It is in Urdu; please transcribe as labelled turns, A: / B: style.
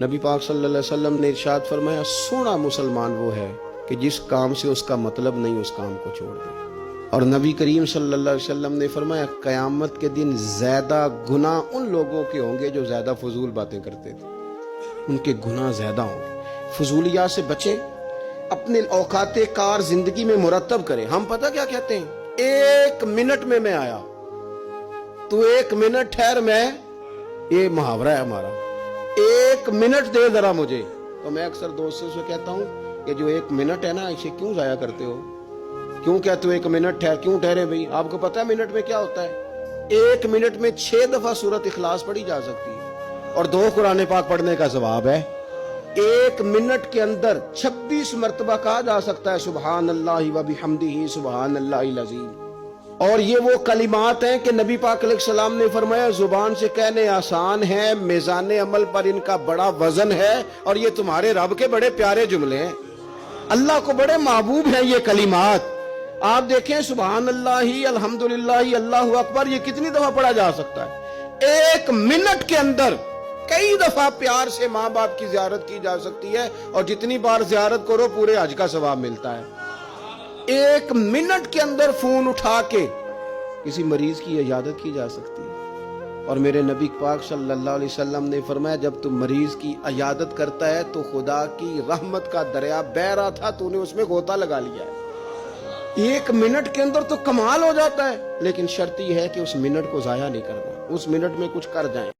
A: نبی پاک صلی اللہ علیہ وسلم نے ارشاد فرمایا سونا مسلمان وہ ہے کہ جس کام سے اس کا مطلب نہیں اس کام کو چھوڑ دے۔ اور نبی کریم صلی اللہ علیہ وسلم نے فرمایا قیامت کے دن زیادہ گناہ ان لوگوں کے ہوں گے جو زیادہ فضول باتیں کرتے تھے، ان کے گناہ زیادہ ہوں گے۔ فضولیات سے بچیں، اپنے اوقات کار زندگی میں مرتب کریں۔ ہم پتہ کیا کہتے ہیں، 1 منٹ میں آیا، تو 1 منٹ ٹھہر، میں یہ محاورہ ہے ہمارا، 1 منٹ دے ذرا مجھے۔ تو میں اکثر دوستوں سے کہتا ہوں کہ جو 1 منٹ ہے نا اسے کیوں ضائع کرتے ہو، کیوں کہتے ہو 1 منٹ ٹھہر، کیوں ٹھہرے بھائی؟ آپ کو پتہ ہے منٹ میں کیا ہوتا ہے؟ 1 منٹ میں 6 دفعہ سورۃ اخلاص پڑھی جا سکتی ہے اور 2 قرآن پاک پڑھنے کا ثواب ہے۔ 1 منٹ کے اندر 26 مرتبہ کہا جا سکتا ہے سبحان اللہ و بحمدہ سبحان اللہ العظیم۔ اور یہ وہ کلمات ہیں کہ نبی پاک علیہ السلام نے فرمایا زبان سے کہنے آسان ہیں، میزان عمل پر ان کا بڑا وزن ہے، اور یہ تمہارے رب کے بڑے پیارے جملے ہیں، اللہ کو بڑے محبوب ہیں یہ کلمات۔ آپ دیکھیں سبحان اللہ، الحمدللہ، اللہ اکبر، یہ کتنی دفعہ پڑھا جا سکتا ہے؟ 1 منٹ کے اندر کئی دفعہ پیار سے ماں باپ کی زیارت کی جا سکتی ہے، اور جتنی بار زیارت کرو پورے حج کا ثواب ملتا ہے۔ 1 منٹ کے اندر فون اٹھا کے کسی مریض کی عیادت کی جا سکتی ہے۔ اور میرے نبی پاک صلی اللہ علیہ وسلم نے فرمایا جب تم مریض کی عیادت کرتا ہے تو خدا کی رحمت کا دریا بہہ رہا تھا، تو نے اس میں غوطہ لگا لیا ہے۔ 1 منٹ کے اندر تو کمال ہو جاتا ہے، لیکن شرط یہ ہے کہ اس منٹ کو ضائع نہیں کرنا، اس منٹ میں کچھ کر جائیں۔